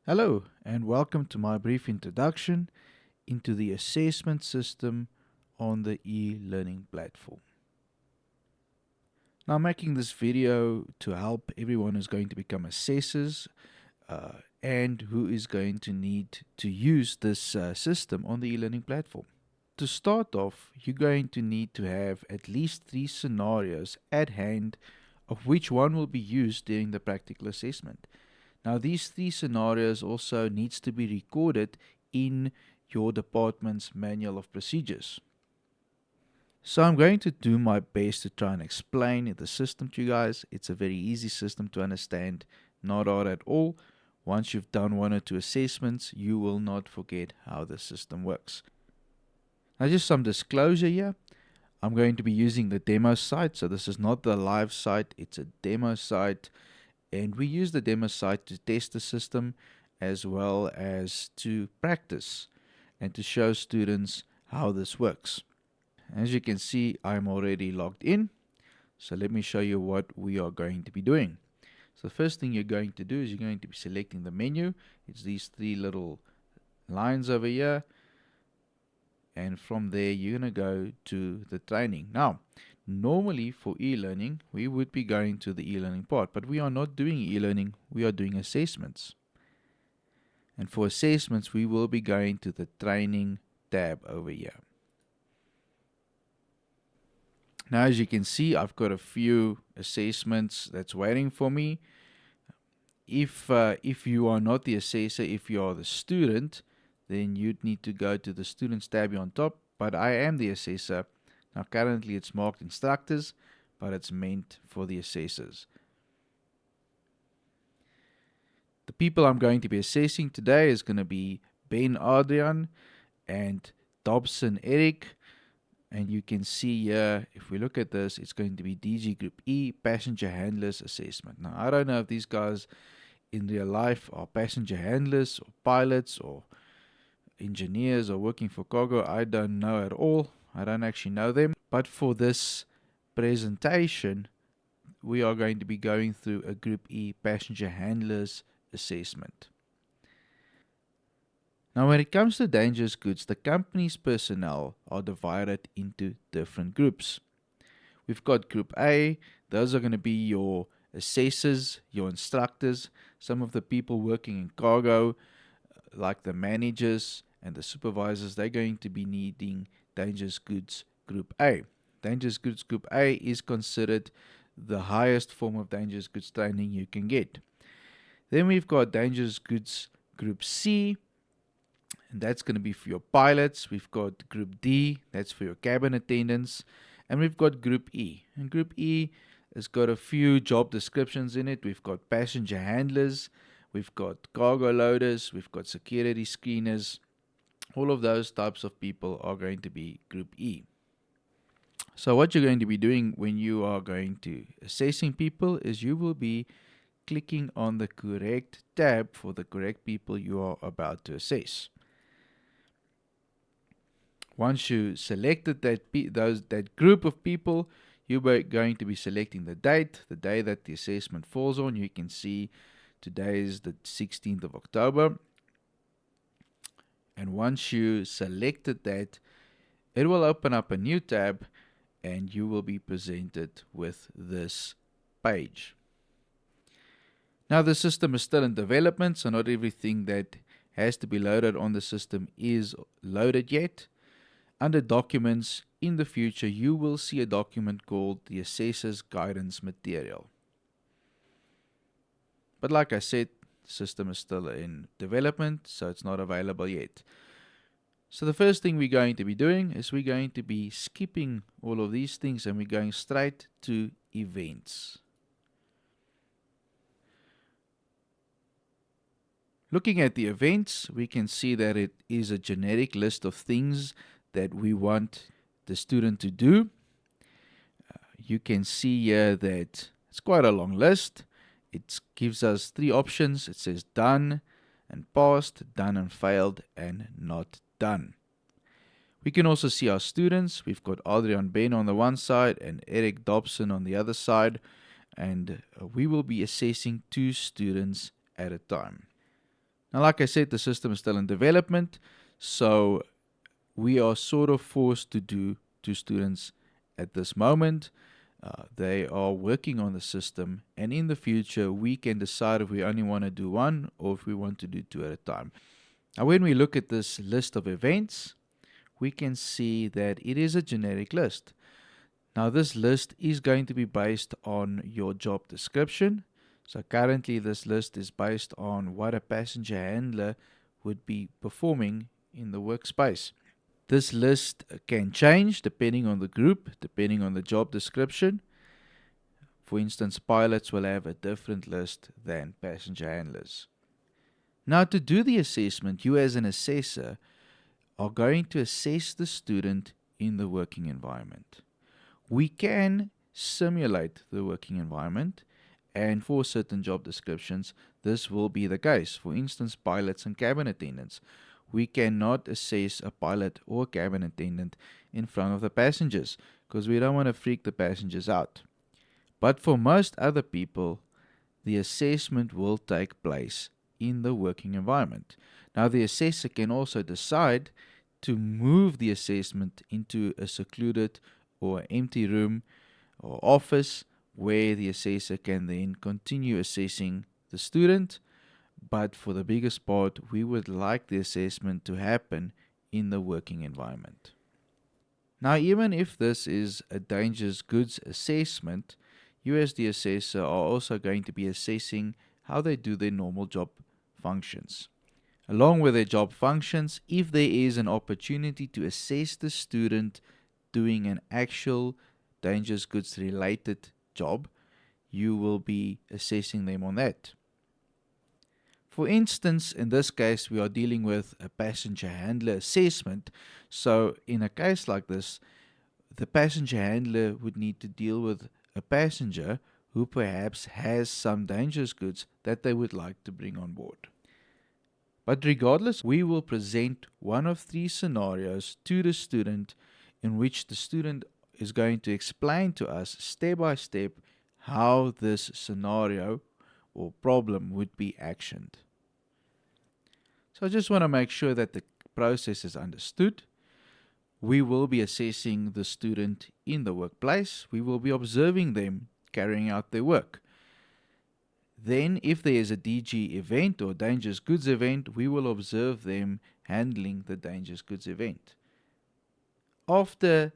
Hello, and welcome to my brief introduction into the assessment system on the e-learning platform. Now, I'm making this video to help everyone who's going to become assessors and who is going to need to use this system on the e-learning platform. To start off, you're going to need to have at least 3 scenarios at hand of which one will be used during the practical assessment. Now, these 3 scenarios also needs to be recorded in your department's manual of procedures. So I'm going to do my best to try and explain the system to you guys. It's a very easy system to understand, not hard at all. Once you've done 1 or 2 assessments, you will not forget how the system works. Now, just some disclosure here. I'm going to be using the demo site, so this is not the live site, it's a demo site. And we use the demo site to test the system as well as to practice and to show students how this works. As you can see, I'm already logged in. So let me show you what we are going to be doing. So the first thing you're going to do is you're going to be selecting the menu. It's these 3 little lines over here. And from there, you're going to go to the training. Now, normally for e-learning, we would be going to the e-learning part, but we are not doing e-learning, we are doing assessments. And for assessments, we will be going to the training tab over here. Now, as you can see, I've got a few assessments that's waiting for me. If you are not the assessor, if you are the student, then you'd need to go to the students tab on top, but I am the assessor. Now currently it's marked instructors, but it's meant for the assessors. The people I'm going to be assessing today is going to be Ben Adrian and Dobson Eric. And you can see here, if we look at this, it's going to be DG Group E, Passenger Handlers Assessment. Now, I don't know if these guys in real life are passenger handlers or pilots or engineers or working for cargo. I don't know at all. I don't actually know them. But for this presentation, we are going to be going through a Group E Passenger Handlers Assessment. Now, when it comes to dangerous goods, the company's personnel are divided into different groups. We've got Group A. Those are going to be your assessors, your instructors, some of the people working in cargo, like the managers and the supervisors. They're going to be needing dangerous goods Group A. Dangerous goods Group A is considered the highest form of dangerous goods training you can get. Then we've got dangerous goods Group C, and that's going to be for your pilots. We've got Group D, that's for your cabin attendants. And we've got Group E. And Group E has got a few job descriptions in it. We've got passenger handlers, we've got cargo loaders, we've got security screeners. All of those types of people are going to be Group E. So what you're going to be doing when you are going to assessing people is you will be clicking on the correct tab for the correct people you are about to assess. Once you selected that group of people, you're going to be selecting the day that the assessment falls on. You can see today is the 16th of October. And once you selected that, it will open up a new tab and you will be presented with this page. Now the system is still in development, so not everything that has to be loaded on the system is loaded yet. Under documents, in the future, you will see a document called the Assessor's Guidance Material. But like I said, the system is still in development, so it's not available yet. So the first thing we're going to be doing is we're going to be skipping all of these things and we're going straight to events. Looking at the events, we can see that it is a generic list of things that we want the student to do. You can see here that it's quite a long list. It gives us 3 options. It says done and passed, done and failed, and not done. We can also see our students. We've got Adrian Ben on the one side and Eric Dobson on the other side. And we will be assessing 2 students at a time. Now, like I said, the system is still in development, so we are sort of forced to do to students at this moment. They are working on the system, and in the future, we can decide if we only want to do one or if we want to do two at a time. Now, when we look at this list of events, we can see that it is a generic list. Now, this list is going to be based on your job description. So currently, this list is based on what a passenger handler would be performing in the workspace. This list can change depending on the group, depending on the job description. For instance, pilots will have a different list than passenger handlers. Now, to do the assessment, you as an assessor are going to assess the student in the working environment. We can simulate the working environment, and for certain job descriptions, this will be the case. For instance, pilots and cabin attendants. We cannot assess a pilot or cabin attendant in front of the passengers because we don't want to freak the passengers out. But for most other people, the assessment will take place in the working environment. Now, the assessor can also decide to move the assessment into a secluded or empty room or office where the assessor can then continue assessing the student. But for the biggest part, we would like the assessment to happen in the working environment. Now, even if this is a dangerous goods assessment, you as the assessor are also going to be assessing how they do their normal job functions. Along with their job functions, if there is an opportunity to assess the student doing an actual dangerous goods related job, you will be assessing them on that. For instance, in this case, we are dealing with a passenger handler assessment. So in a case like this, the passenger handler would need to deal with a passenger who perhaps has some dangerous goods that they would like to bring on board. But regardless, we will present one of three scenarios to the student in which the student is going to explain to us step by step how this scenario or problem would be actioned. So I just want to make sure that the process is understood. We will be assessing the student in the workplace. We will be observing them carrying out their work. Then, if there is a DG event or dangerous goods event, we will observe them handling the dangerous goods event. After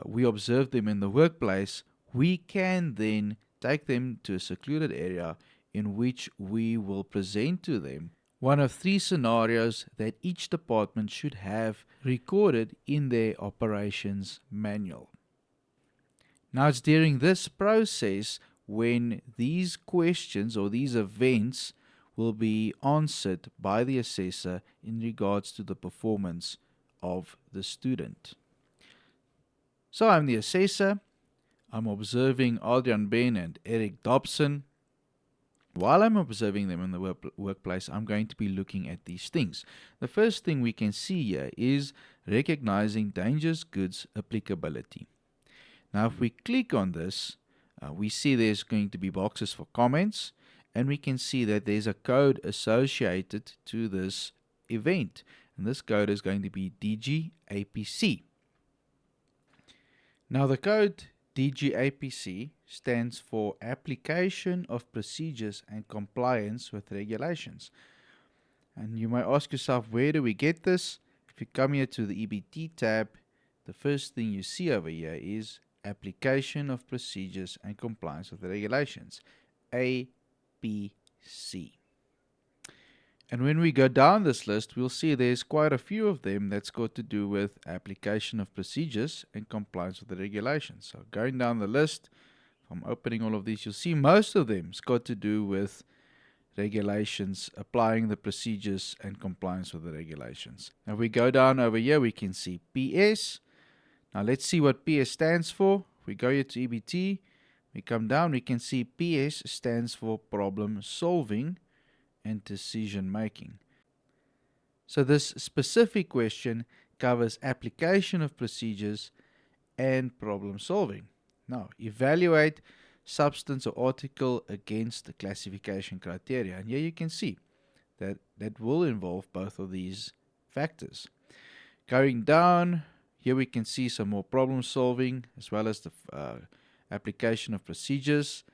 we observe them in the workplace, we can then take them to a secluded area in which we will present to them one of three scenarios that each department should have recorded in their operations manual. Now, it's during this process when these questions or these events will be answered by the assessor in regards to the performance of the student. So I'm the assessor. I'm observing Adrian Ben and Eric Dobson. While I'm observing them in the workplace, I'm going to be looking at these things. The first thing we can see here is recognizing dangerous goods applicability. Now, if we click on this, we see there's going to be boxes for comments, and we can see that there's a code associated to this event. And this code is going to be DG APC. Now, the code DG APC stands for Application of Procedures and Compliance with Regulations. And you might ask yourself, where do we get this? If you come here to the EBT tab, the first thing you see over here is Application of Procedures and Compliance with the Regulations, APC. And when we go down this list, we'll see there's quite a few of them that's got to do with application of procedures and compliance with the regulations. So going down the list, if I'm opening all of these, you'll see most of them's got to do with regulations, applying the procedures and compliance with the regulations. Now, if we go down over here, we can see PS. Now let's see what PS stands for. If we go here to EBT, we come down, we can see PS stands for problem solving and decision making. So this specific question covers application of procedures and problem solving. Now, evaluate substance or article against the classification criteria. And here you can see that will involve both of these factors. Going down, here we can see some more problem solving as well as the application of procedures.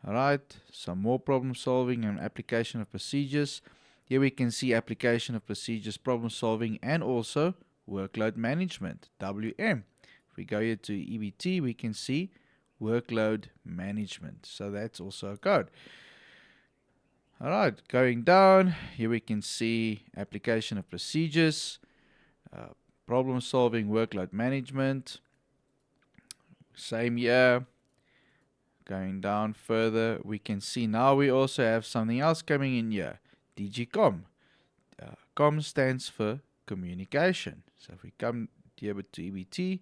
All right, some more problem solving and application of procedures. Here we can see application of procedures, problem solving, and also workload management, WM. If we go here to EBT, we can see workload management. So that's also a code. All right, going down, here we can see application of procedures, problem solving, workload management. Same here. Going down further, we can see now we also have something else coming in here. DGCOM. COM stands for communication. So if we come here to EBT,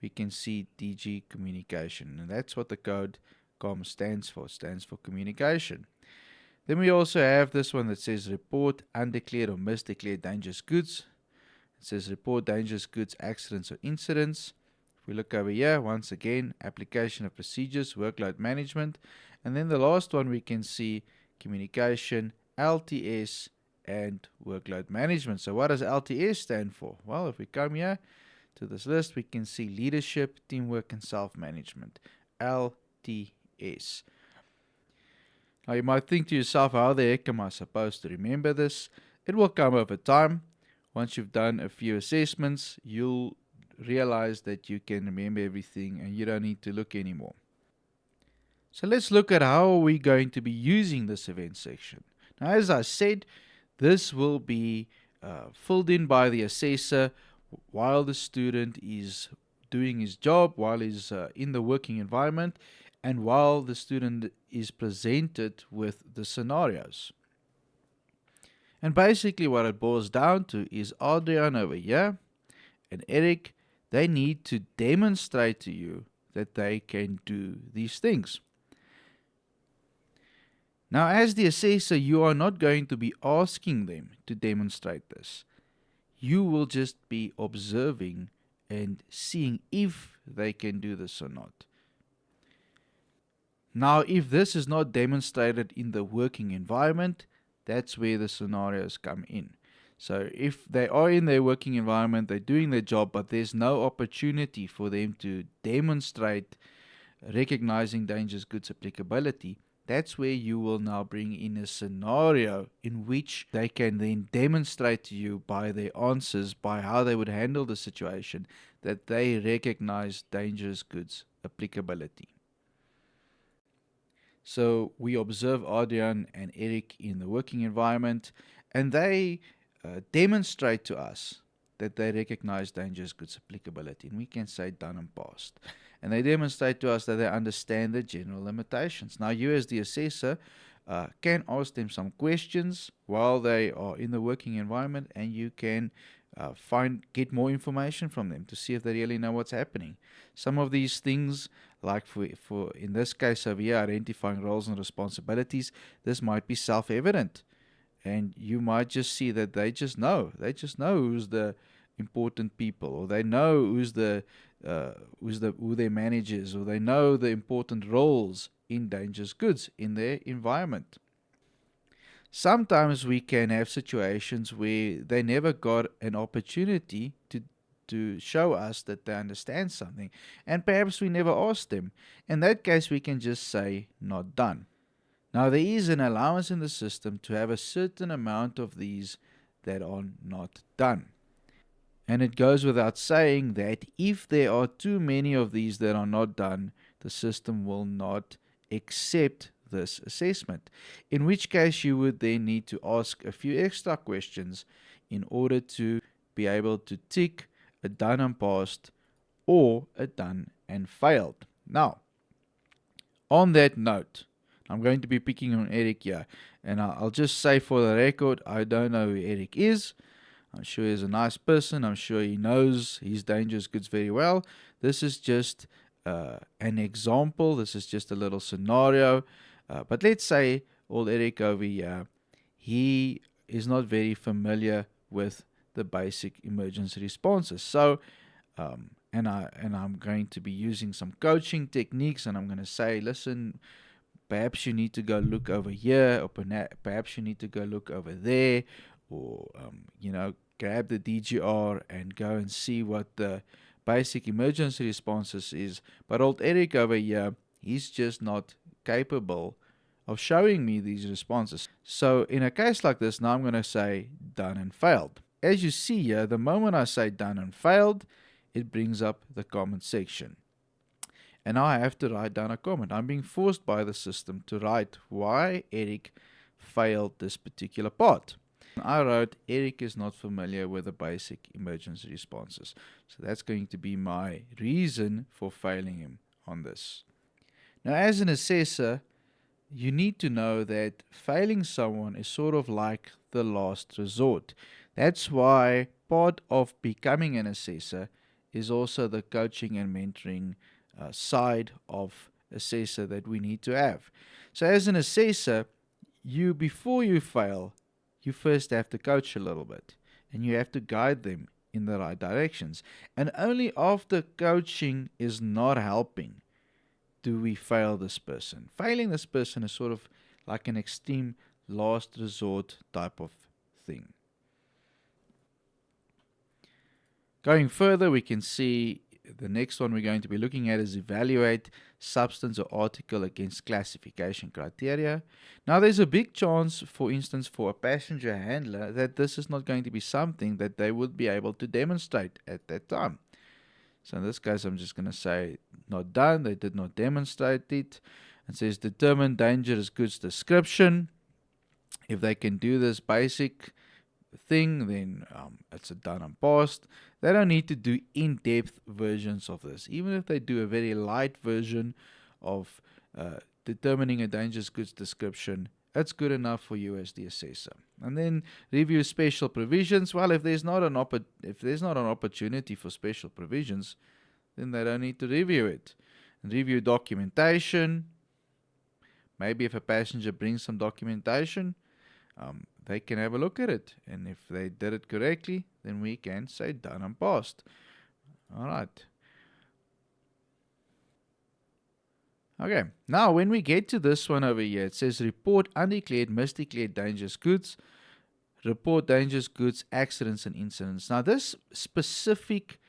we can see DG communication. And that's what the code COM stands for. It stands for communication. Then we also have this one that says report undeclared or misdeclared dangerous goods. It says report dangerous goods, accidents or incidents. If we look over here, once again, application of procedures, workload management. And then the last one we can see communication, LTS, and workload management. So what does LTS stand for? Well, if we come here to this list, we can see leadership, teamwork, and self-management. LTS. Now you might think to yourself, how the heck am I supposed to remember this? It will come over time. Once you've done a few assessments, you'll realize that you can remember everything and you don't need to look anymore. So let's look at how we're going to be using this event section. Now, as I said, this will be filled in by the assessor while the student is doing his job, while he's in the working environment, and while the student is presented with the scenarios. And basically what it boils down to is Adrian over here and Eric, they need to demonstrate to you that they can do these things. Now, as the assessor, you are not going to be asking them to demonstrate this. You will just be observing and seeing if they can do this or not. Now, if this is not demonstrated in the working environment, that's where the scenarios come in. So if they are in their working environment, they're doing their job, but there's no opportunity for them to demonstrate recognizing dangerous goods applicability, that's where you will now bring in a scenario in which they can then demonstrate to you by their answers, by how they would handle the situation, that they recognize dangerous goods applicability. So we observe Adrian and Eric in the working environment, and they demonstrate to us that they recognize dangerous goods applicability, and we can say done and passed. And they demonstrate to us that they understand the general limitations. Now, you as the assessor can ask them some questions while they are in the working environment, and you can get more information from them to see if they really know what's happening. Some of these things, like for in this case over here, identifying roles and responsibilities, this might be self-evident. And you might just see that they just know who's the important people, or they know who their managers, or they know the important roles in dangerous goods in their environment. Sometimes we can have situations where they never got an opportunity to show us that they understand something, and perhaps we never asked them. In that case, we can just say not done. Now, there is an allowance in the system to have a certain amount of these that are not done. And it goes without saying that if there are too many of these that are not done, the system will not accept this assessment. In which case, you would then need to ask a few extra questions in order to be able to tick a done and passed or a done and failed. Now, on that note, I'm going to be picking on Eric here, and I'll just say for the record, I don't know who Eric is. I'm sure he's a nice person. I'm sure he knows his dangerous goods very well. This is just an example. This is just a little scenario. But let's say old Eric over here, he is not very familiar with the basic emergency responses. So, and I'm going to be using some coaching techniques, and I'm going to say, listen, perhaps you need to go look over here, or perhaps you need to go look over there, or grab the DGR and go and see what the basic emergency responses is. But old Eric over here, he's just not capable of showing me these responses. So in a case like this, now I'm going to say done and failed. As you see here, the moment I say done and failed, it brings up the comment section. And now I have to write down a comment. I'm being forced by the system to write why Eric failed this particular part. I wrote, Eric is not familiar with the basic emergency responses. So that's going to be my reason for failing him on this. Now, as an assessor, you need to know that failing someone is sort of like the last resort. That's why part of becoming an assessor is also the coaching and mentoring side of assessor that we need to have. So as an assessor, before you fail, you first have to coach a little bit, and you have to guide them in the right directions. And only after coaching is not helping do we fail this person. Failing this person is sort of like an extreme last resort type of thing. Going further, we can see the next one we're going to be looking at is evaluate substance or article against classification criteria. Now, there's a big chance, for instance, for a passenger handler that this is not going to be something that they would be able to demonstrate at that time. So in this case, I'm just going to say not done. They did not demonstrate it. It says determine dangerous goods description. If they can do this basic thing, then it's a done and passed. They don't need to do in-depth versions of this. Even if they do a very light version of determining a dangerous goods description, it's good enough for you as the assessor. And then review special provisions. Well, if there's not an opportunity for special provisions, then they don't need to review it. And review documentation. Maybe if a passenger brings some documentation, they can have a look at it. And if they did it correctly, then we can say done and passed. All right. Okay, now when we get to this one over here, it says report undeclared, misdeclared dangerous goods, report dangerous goods, accidents and incidents. Now this specific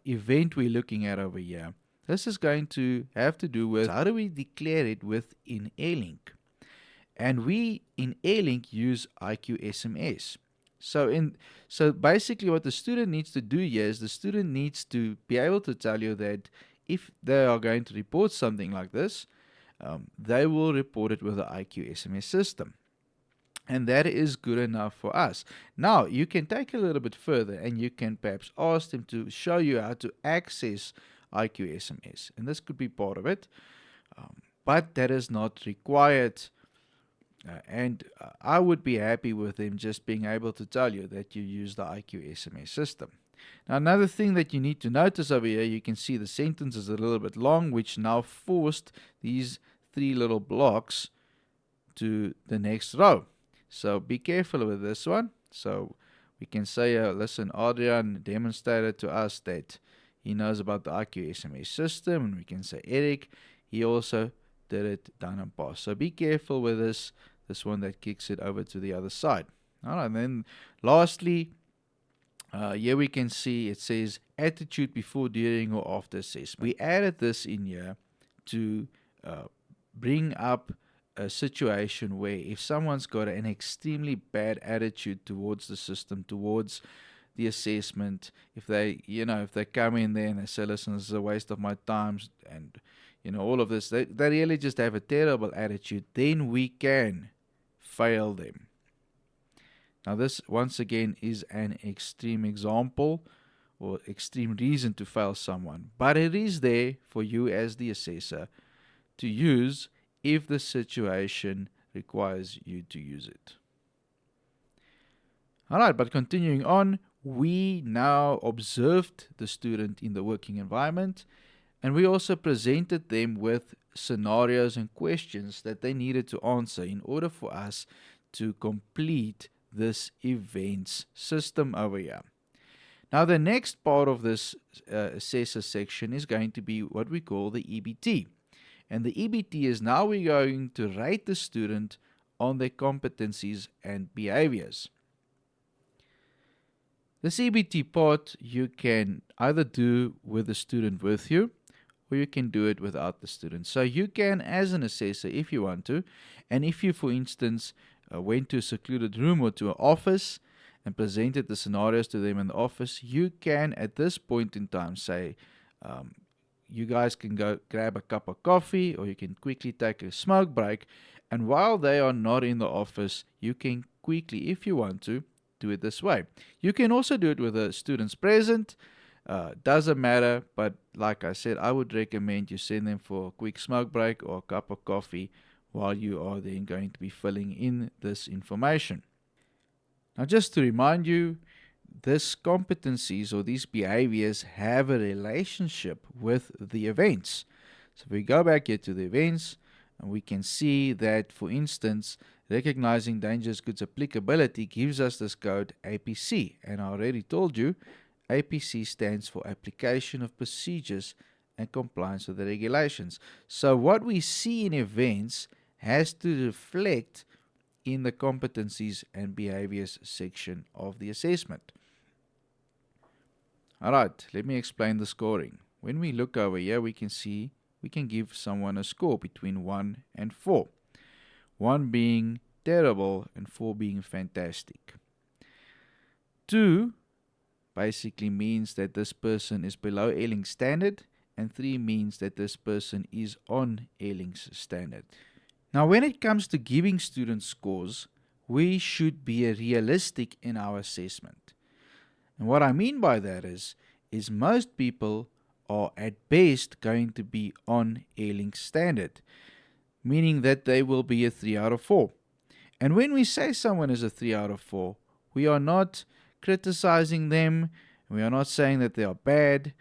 event we're looking at over here, this is going to have to do with how do we declare it within Airlink. And we in Airlink use IQSMS. So basically what the student needs to do here is the student needs to be able to tell you that if they are going to report something like this, they will report it with the IQSMS system. And that is good enough for us. Now, you can take a little bit further and you can perhaps ask them to show you how to access IQSMS. And this could be part of it, but that is not required. And I would be happy with them just being able to tell you that you use the IQSMS system. Now, another thing that you need to notice over here, you can see the sentence is a little bit long, which now forced these three little blocks to the next row. So be careful with this one. So we can say, listen, Adrian demonstrated to us that he knows about the IQSMS system. And we can say, Eric, he also did it done and passed. So be careful with this one that kicks it over to the other side. All right, and then lastly, here we can see it says attitude before, during, or after assessment. We added this in here to bring up a situation where if someone's got an extremely bad attitude towards the system, towards the assessment, if they come in there and they say, listen, this is a waste of my time, and all of this, they really just have a terrible attitude, then we can fail them. Now this, once again, is an extreme example or extreme reason to fail someone, but it is there for you as the assessor to use if the situation requires you to use it. All right, but continuing on, we now observed the student in the working environment, and we also presented them with scenarios and questions that they needed to answer in order for us to complete this events system over here. Now, the next part of this assessor section is going to be what we call the EBT. And the EBT is now we're going to rate the student on their competencies and behaviors. The CBT part you can either do with the student with you, or you can do it without the student. So you can, as an assessor, if you want to, and if you, for instance, went to a secluded room or to an office and presented the scenarios to them in the office, you can, at this point in time, say, you guys can go grab a cup of coffee, or you can quickly take a smoke break. And while they are not in the office, you can quickly, if you want to, do it this way. You can also do it with the students present. Doesn't matter, but like I said, I would recommend you send them for a quick smoke break or a cup of coffee while you are then going to be filling in this information. Now, just to remind you, these competencies or these behaviors have a relationship with the events. So if we go back here to the events, and we can see that, for instance, recognizing dangerous goods applicability gives us this code APC. And I already told you, APC stands for Application of Procedures and Compliance with the Regulations. So what we see in events has to reflect in the competencies and behaviors section of the assessment. Alright, let me explain the scoring. When we look over here, we can see we can give someone a score between 1 and 4. 1 being terrible and 4 being fantastic. 2 basically means that this person is below Airlink standard, and 3 means that this person is on Airlink's standard. Now, when it comes to giving students scores, we should be realistic in our assessment. And what I mean by that is most people are at best going to be on Airlink standard, meaning that they will be a 3 out of 4. And when we say someone is a 3 out of 4, we are not criticizing them, we are not saying that they are bad.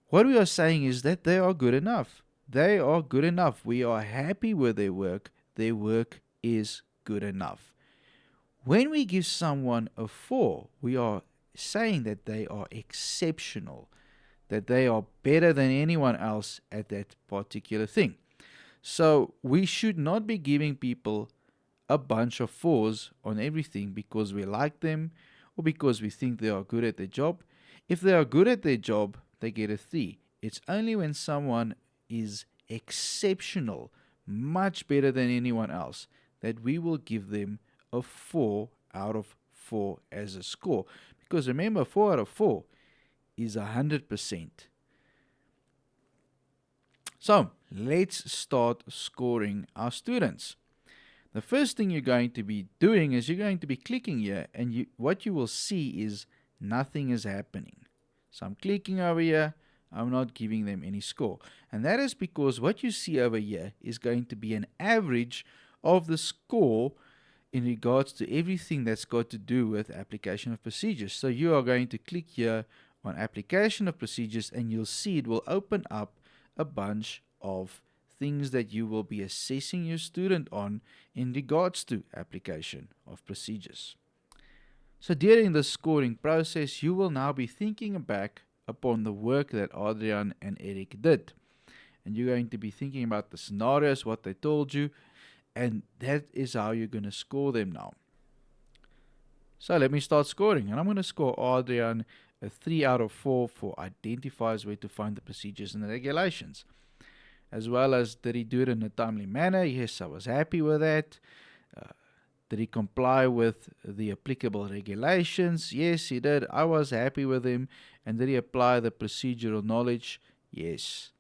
What we are saying is that they are good enough. They are good enough. We are happy with their work. Their work is good enough. When we give someone a 4, we are saying that they are exceptional, that they are better than anyone else at that particular thing. So we should not be giving people a bunch of 4s on everything because we like them or because we think they are good at their job. If they are good at their job, they get a 3. It's only when someone is exceptional, much better than anyone else, that we will give them a 4 out of 4 as a score. Because remember, 4 out of 4 is 100%. So let's start scoring our students. The first thing you're going to be doing is you're going to be clicking here, and what you will see is nothing is happening. So I'm clicking over here, I'm not giving them any score. And that is because what you see over here is going to be an average of the score in regards to everything that's got to do with application of procedures. So you are going to click here on application of procedures, and you'll see it will open up a bunch of things that you will be assessing your student on in regards to application of procedures. So during the scoring process, you will now be thinking back upon the work that Adrian and Eric did. And you're going to be thinking about the scenarios, what they told you, and that is how you're going to score them now. So let me start scoring, and I'm going to score Adrian a 3 out of 4 for identifies where to find the procedures and the regulations. As well as, did he do it in a timely manner? Yes, I was happy with that. Did he comply with the applicable regulations? Yes, he did. I was happy with him. And did he apply the procedural knowledge? Yes,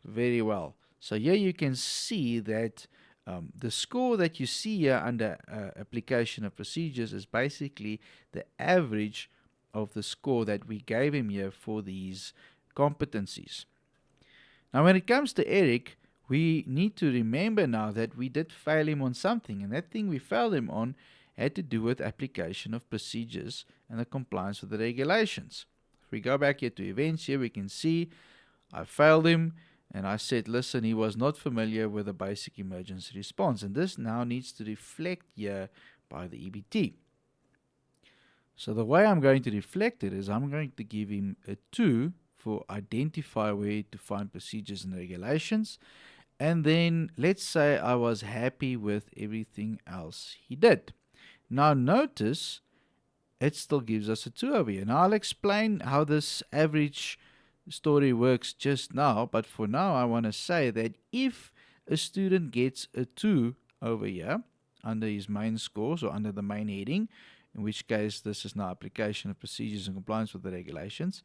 very well. So here you can see that the score that you see here under application of procedures is basically the average of the score that we gave him here for these competencies. Now, when it comes to Eric, we need to remember now that we did fail him on something, and that thing we failed him on had to do with application of procedures and the compliance with the regulations. If we go back here to events, here we can see I failed him, and I said, listen, he was not familiar with the basic emergency response, and this now needs to reflect here by the EBT. So the way I'm going to reflect it is I'm going to give him a 2 for identify where to find procedures and regulations, And then let's say I was happy with everything else he did. Now notice it still gives us a 2 over here. Now I'll explain how this average story works just now, but for now I want to say that if a student gets a 2 over here under his main scores or under the main heading, in which case this is now application of procedures and compliance with the regulations,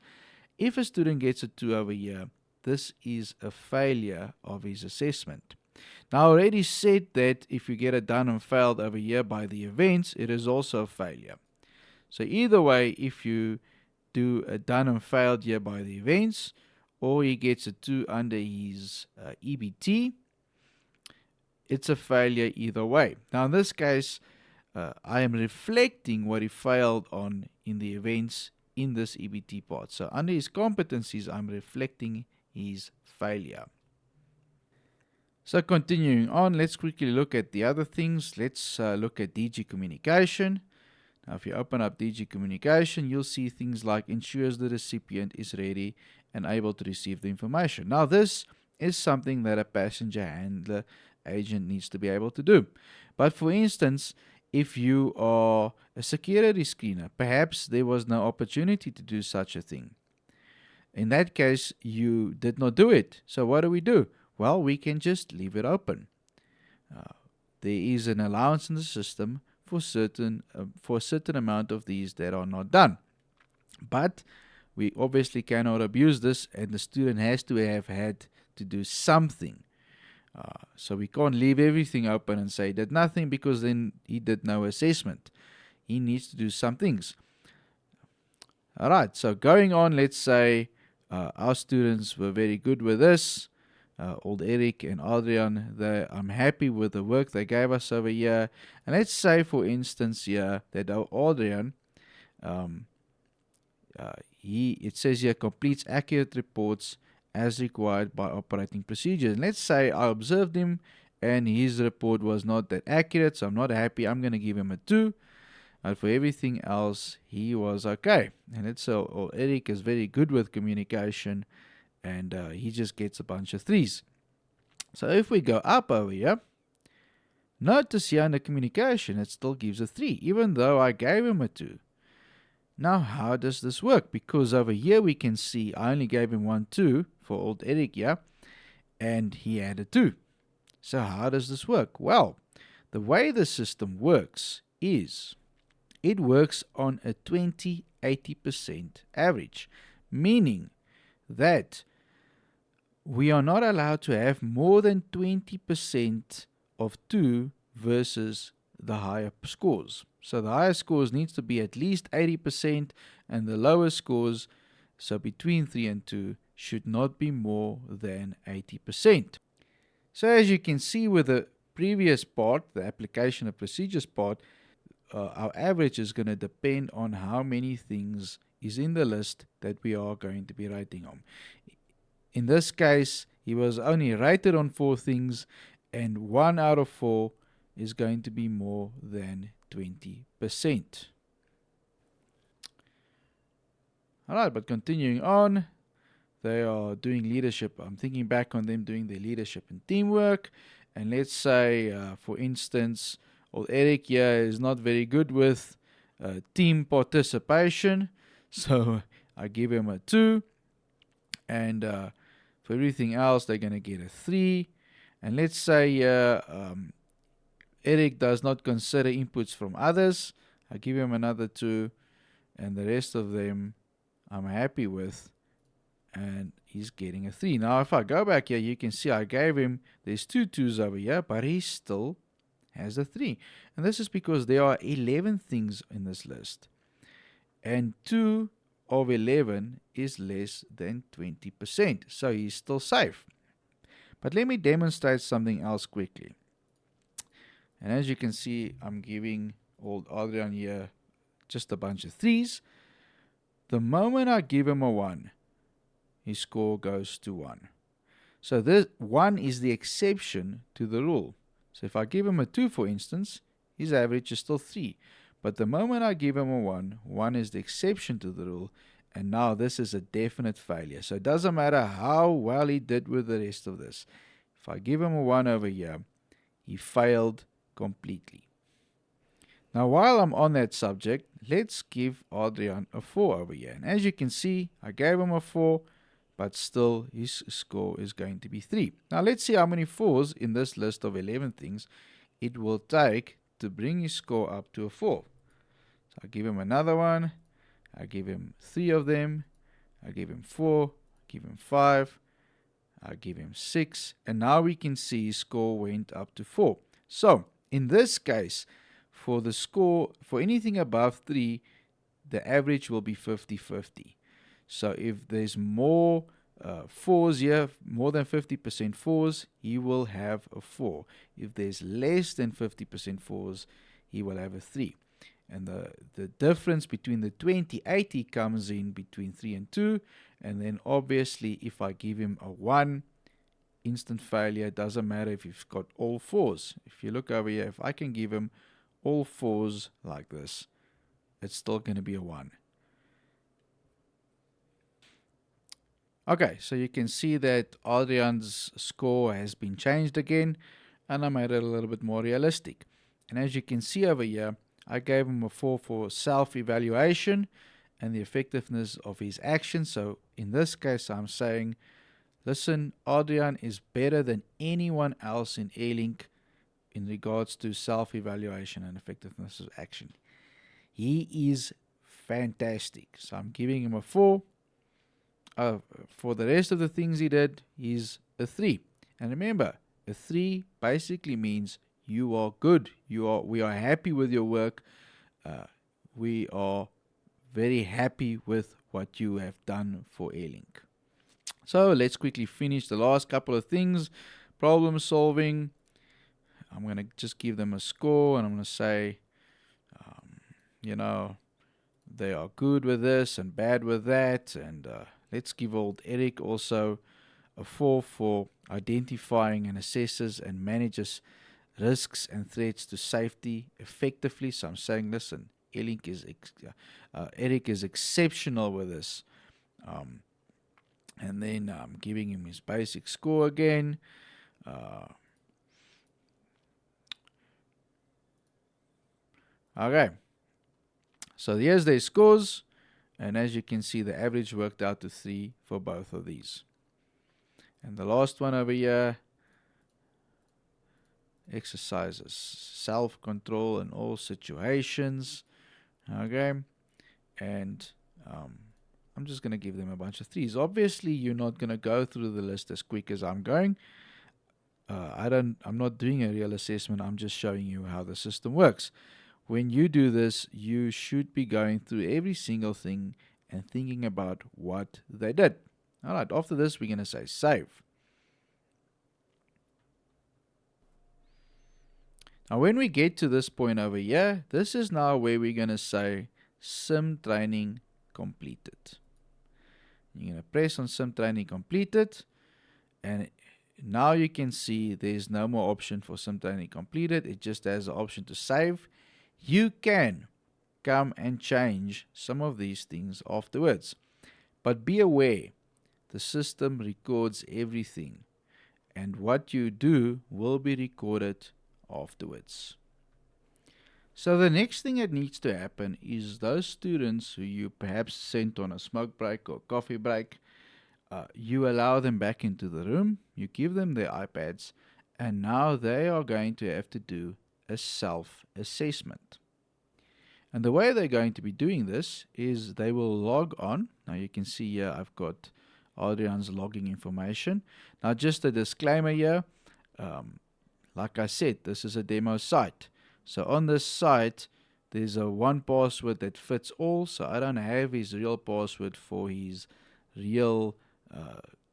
if a student gets a 2 over here, this is a failure of his assessment. Now, I already said that if you get a done and failed over here by the events, it is also a failure. So either way, if you do a done and failed here by the events, or he gets a 2 under his EBT, it's a failure either way. Now, in this case, I am reflecting what he failed on in the events in this EBT part. So under his competencies, I'm reflecting his failure. So continuing on, let's quickly look at the other things. Let's look at DG communication. Now, if you open up DG communication, you'll see things like ensures the recipient is ready and able to receive the information. Now, this is something that a passenger handler agent needs to be able to do. But for instance, if you are a security screener, perhaps there was no opportunity to do such a thing. In that case, you did not do it. So what do? Well, we can just leave it open. There is an allowance in the system for a certain amount of these that are not done. But we obviously cannot abuse this, and the student has to have had to do something. So we can't leave everything open and say he did nothing, because then he did no assessment. He needs to do some things. Alright, so going on, let's say our students were very good with this. Old Eric and Adrian, I'm happy with the work they gave us over here. And let's say, for instance, here that Adrian, it says here completes accurate reports as required by operating procedures. And let's say I observed him and his report was not that accurate, so I'm not happy. I'm going to give him a 2. But for everything else, he was okay. And it's so Eric is very good with communication, and he just gets a bunch of 3s. So if we go up over here, notice here under communication, it still gives a 3, even though I gave him a 2. Now, how does this work? Because over here we can see I only gave him 1 2 for old Eric here, and he had a 2. So how does this work? Well, the way the system works is it works on a 20-80% average, meaning that we are not allowed to have more than 20% of 2 versus the higher scores. So the higher scores needs to be at least 80%, and the lower scores, so between 3 and 2, should not be more than 80%. So as you can see with the previous part, the application of procedures part, our average is going to depend on how many things is in the list that we are going to be rating on. In this case, he was only rated on 4 things, and 1 out of 4 is going to be more than 20%. Alright, but continuing on, they are doing leadership. I'm thinking back on them doing their leadership and teamwork. And let's say, for instance, old Eric here is not very good with team participation. So I give him a 2. And for everything else, they're going to get a 3. And let's say Eric does not consider inputs from others. I give him another 2. And the rest of them I'm happy with, and he's getting a 3. Now if I go back here, you can see I gave him, there's 2 2s over here, but he still has a 3. And this is because there are 11 things in this list, and 2 of 11 is less than 20%, so he's still safe. But let me demonstrate something else quickly. And as you can see, I'm giving old Adrian here just a bunch of 3s. The moment I give him a 1, his score goes to 1. So this 1 is the exception to the rule. So if I give him a 2, for instance, his average is still 3. But the moment I give him a 1, 1 is the exception to the rule, and now this is a definite failure. So it doesn't matter how well he did with the rest of this. If I give him a 1 over here, he failed completely. Now, while I'm on that subject, let's give Adrian a 4 over here. And as you can see, I gave him a 4, but still his score is going to be 3. Now, let's see how many 4s in this list of 11 things it will take to bring his score up to a 4. So I give him another one. I give him 3 of them. I give him 4. I give him 5. I give him 6. And now we can see his score went up to 4. So, in this case, for the score, for anything above 3, the average will be 50-50. So if there's more 4s here, more than 50% 4s, he will have a 4. If there's less than 50% 4s, he will have a 3. And the difference between the 20-80 comes in between 3 and 2. And then obviously if I give him a 1, instant failure. It doesn't matter if you've got all 4s. If you look over here, if I can give him all 4s like this, it's still going to be a 1. Okay, so you can see that Adrian's score has been changed again, and I made it a little bit more realistic. And as you can see over here, I gave him a 4 for self-evaluation and the effectiveness of his action. So in this case, I'm saying, listen, Adrian is better than anyone else in Airlink in regards to self-evaluation and effectiveness of action. He is fantastic. So I'm giving him a 4. For the rest of the things he did, he's a 3. And remember, a 3 basically means you are good. We are happy with your work. We are very happy with what you have done for Airlink. So let's quickly finish the last couple of things. Problem solving. I'm going to just give them a score, and I'm going to say, they are good with this and bad with that. And let's give old Eric also a 4 for identifying and assesses and manages risks and threats to safety effectively. So I'm saying, listen, Eric is exceptional with this. And then I'm giving him his basic score again. Okay, so here's their scores, and as you can see, the average worked out to 3 for both of these. And the last one over here, exercises self-control in all situations. Okay, and I'm just going to give them a bunch of 3s. Obviously, you're not going to go through the list as quick as I'm going. I'm not doing a real assessment. I'm just showing you how the system works. When you do this, you should be going through every single thing and thinking about what they did. All right, after this, we're going to say save. Now, when we get to this point over here, this is now where we're going to say sim training completed. You're going to press on sim training completed, and now you can see there's no more option for sim training completed. It just has the option to save. You can come and change some of these things afterwards. But be aware, the system records everything, and what you do will be recorded afterwards. So the next thing that needs to happen is those students who you perhaps sent on a smoke break or coffee break, you allow them back into the room, you give them their iPads, and now they are going to have to do a self-assessment. And the way they're going to be doing this is they will log on. Now you can see here I've got Adrian's logging information. Now just a disclaimer here, like I said, this is a demo site. So on this site, there's a one password that fits all. So I don't have his real password for his real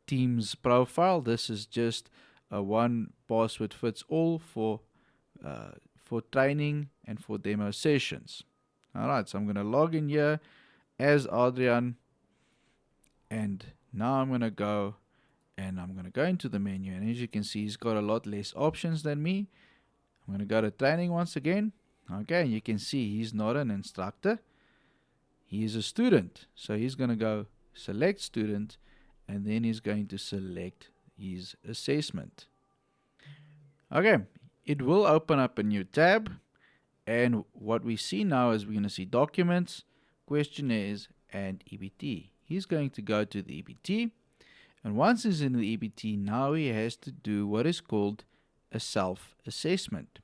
Teams profile. This is just a one password fits all for training and for demo sessions. Alright, so I'm going to log in here as Adrian, and now I'm going to go and I'm going to go into the menu, and as you can see, he's got a lot less options than me. I'm going to go to training once again. Okay, and you can see he's not an instructor, he is a student. So he's going to go select student, and then he's going to select his assessment. Okay, it will open up a new tab, and what we see now is we're going to see documents, questionnaires, and EBT. He's going to go to the EBT, and once he's in the EBT, now he has to do what is called a self-assessment.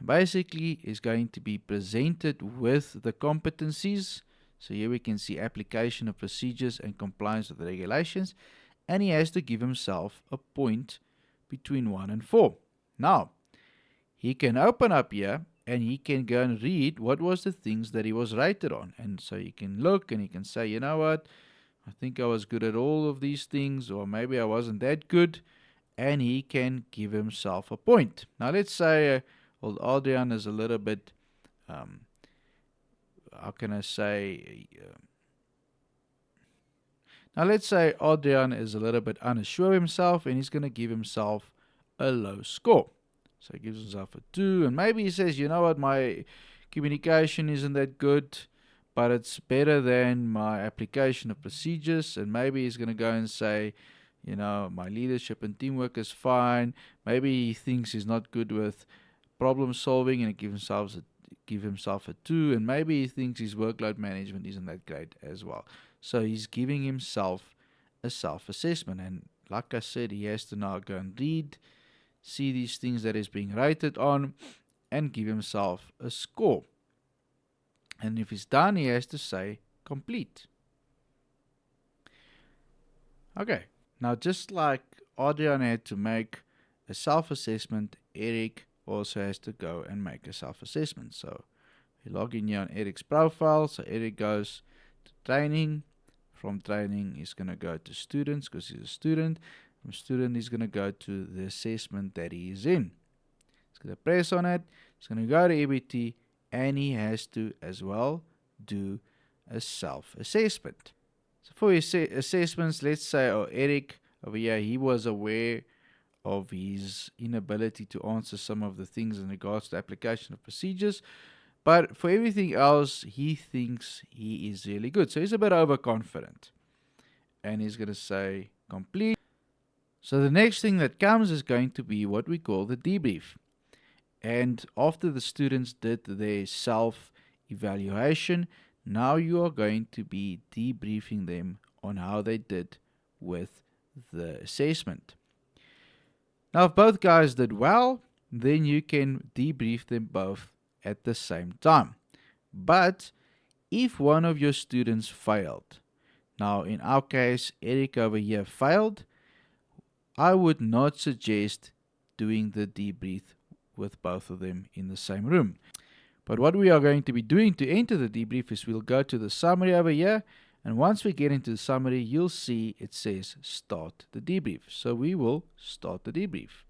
Basically, is going to be presented with the competencies. So here we can see application of procedures and compliance with the regulations, and he has to give himself a point between 1 and 4. Now, he can open up here and he can go and read what was the things that he was rated on. And so you can look and he can say, you know what, I think I was good at all of these things, or maybe I wasn't that good, and he can give himself a point. Now let's say old Adrian is a little bit, how can I say, now let's say Adrian is a little bit unsure of himself and he's going to give himself a low score. So he gives himself a 2, and maybe he says, you know what, my communication isn't that good, but it's better than my application of procedures. And maybe he's going to go and say, you know, my leadership and teamwork is fine. Maybe he thinks he's not good with problem solving and give himself a 2, and maybe he thinks his workload management isn't that great as well. So he's giving himself a self-assessment, and like I said, he has to now go and read, see these things that is being rated on, and give himself a score. And if he's done, he has to say complete. Okay, now just like Adrian had to make a self-assessment, Eric also has to go and make a self-assessment. So we log in here on Eric's profile. So Eric goes to training. From training, he's going to go to students because he's a student. From student, he's going to go to the assessment that he is in. He's going to press on it. He's going to go to EBT, and he has to as well do a self-assessment. So for his assessments, let's say, Eric over here, he was aware of his inability to answer some of the things in regards to application of procedures. But for everything else, he thinks he is really good. So he's a bit overconfident. And he's going to say complete. So the next thing that comes is going to be what we call the debrief. And after the students did their self-evaluation, now you are going to be debriefing them on how they did with the assessment. Now, if both guys did well, then you can debrief them both at the same time. But if one of your students failed, now in our case, Eric over here failed, I would not suggest doing the debrief with both of them in the same room. But what we are going to be doing to enter the debrief is we'll go to the summary over here, and once we get into the summary, you'll see it says start the debrief. So we will start the debrief.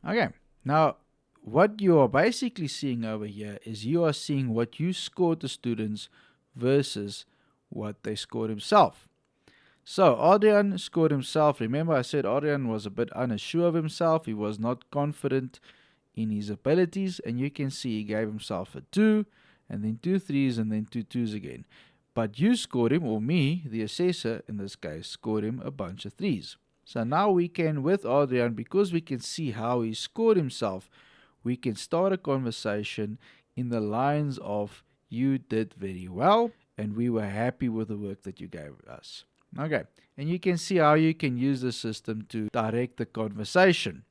Okay, now what you are basically seeing over here is you are seeing what you scored the students versus what they scored himself. So Adrian scored himself. Remember, I said Adrian was a bit unsure of himself. He was not confident in his abilities, and you can see he gave himself a 2, and then 2 3s, and then 2 2s again. But you scored him, or me, the assessor in this case, scored him a bunch of 3s. So now we can, with Adrian, because we can see how he scored himself, we can start a conversation in the lines of, you did very well, and we were happy with the work that you gave us. Okay, and you can see how you can use the system to direct the conversation.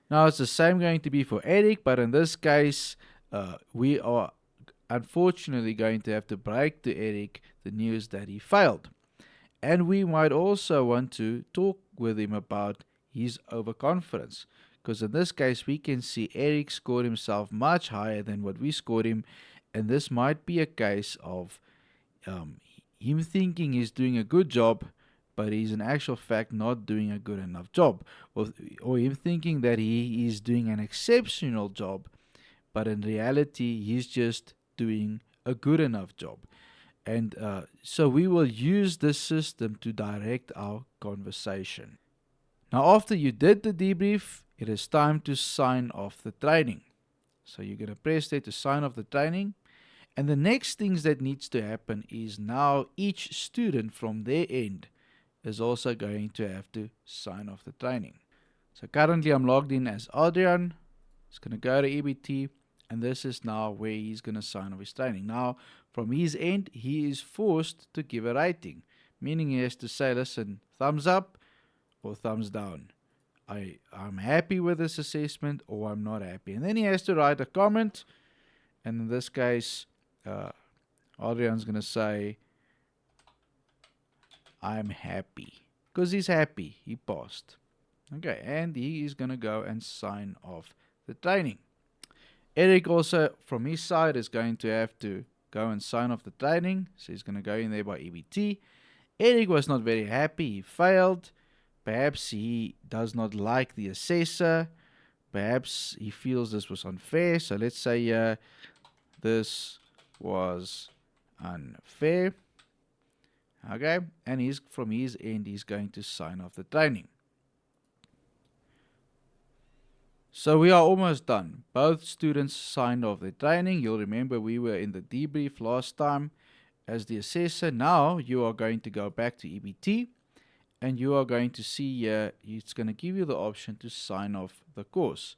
Now it's the same going to be for Eric, but in this case, we are unfortunately going to have to break to Eric the news that he failed. And we might also want to talk with him about his overconfidence, because in this case we can see Eric scored himself much higher than what we scored him, and this might be a case of him thinking he's doing a good job, but he's in actual fact not doing a good enough job, or him thinking that he is doing an exceptional job, but in reality he's just doing a good enough job. And so we will use this system to direct our conversation. Now after you did the debrief, it is time to sign off the training. So you're going to press there to sign off the training. And the next things that needs to happen is now each student from their end is also going to have to sign off the training. So currently I'm logged in as Adrian. It's going to go to EBT, and this is now where he's going to sign off his training. Now, from his end, he is forced to give a rating, meaning he has to say, listen, thumbs up or thumbs down. I'm happy with this assessment or I'm not happy. And then he has to write a comment, and in this case, Adrian's going to say, I'm happy, because he's happy, he passed. Okay, and he is going to go and sign off the training. Eric also, from his side, is going to have to go and sign off the training. So he's going to go in there by EBT. Eric was not very happy. He failed. Perhaps he does not like the assessor. Perhaps he feels this was unfair. So let's say this was unfair. Okay, and from his end, he's going to sign off the training. So we are almost done. Both students signed off their training. You'll remember we were in the debrief last time as the assessor. Now you are going to go back to EBT, and you are going to see here, it's going to give you the option to sign off the course.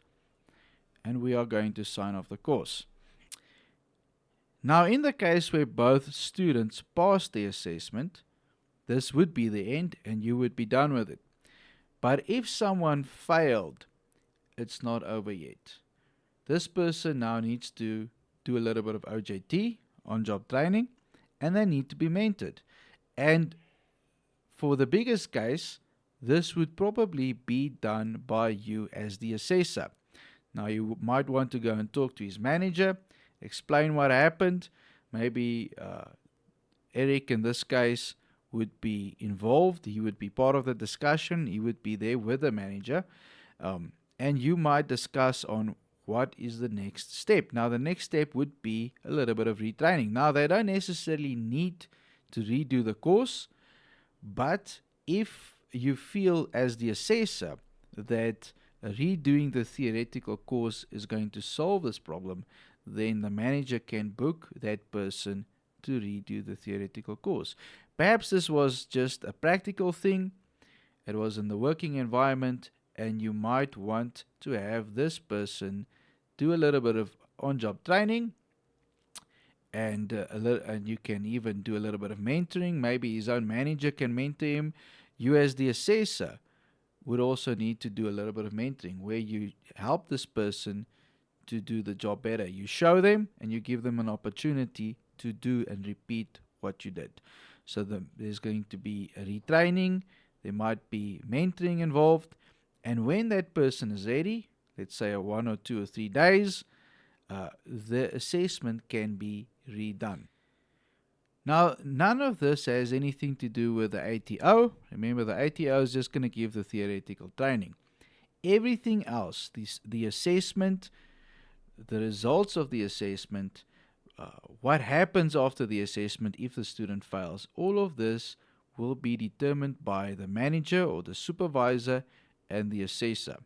And we are going to sign off the course. Now, in the case where both students passed the assessment, this would be the end and you would be done with it. But if someone failed, it's not over yet. This person now needs to do a little bit of OJT, on-job training, and they need to be mentored. And for the biggest case, this would probably be done by you as the assessor. Now, you might want to go and talk to his manager, explain what happened. Maybe Eric, in this case, would be involved. He would be part of the discussion. He would be there with the manager. And you might discuss on what is the next step. Now, the next step would be a little bit of retraining. Now, they don't necessarily need to redo the course, but if you feel as the assessor that redoing the theoretical course is going to solve this problem, then the manager can book that person to redo the theoretical course. Perhaps this was just a practical thing. It was in the working environment, and you might want to have this person do a little bit of on-job training, and you can even do a little bit of mentoring. Maybe his own manager can mentor him. You as the assessor would also need to do a little bit of mentoring, where you help this person to do the job better. You show them and you give them an opportunity to do and repeat what you did. So there's going to be a retraining, there might be mentoring involved, and when that person is ready, let's say 1 or 2 or 3 days, the assessment can be redone. Now, none of this has anything to do with the ATO. Remember, the ATO is just going to give the theoretical training. Everything else, the assessment, the results of the assessment, what happens after the assessment if the student fails, all of this will be determined by the manager or the supervisor and the assessor.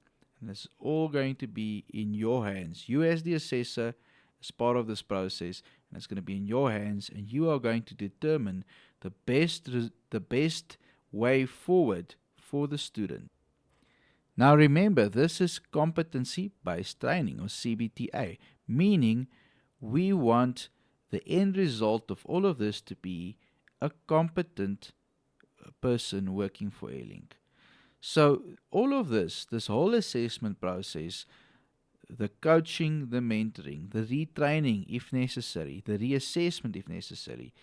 And it's all going to be in your hands. You as the assessor, as part of this process, and it's going to be in your hands, and you are going to determine the best way forward for the student. Now remember, this is competency-based training, or CBTA, meaning we want the end result of all of this to be a competent person working for Airlink. So all of this whole assessment process, the coaching, the mentoring, the retraining if necessary, the reassessment if necessary,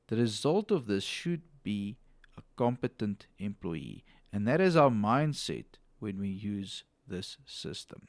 the result of this should be a competent employee. And that is our mindset when we use this system.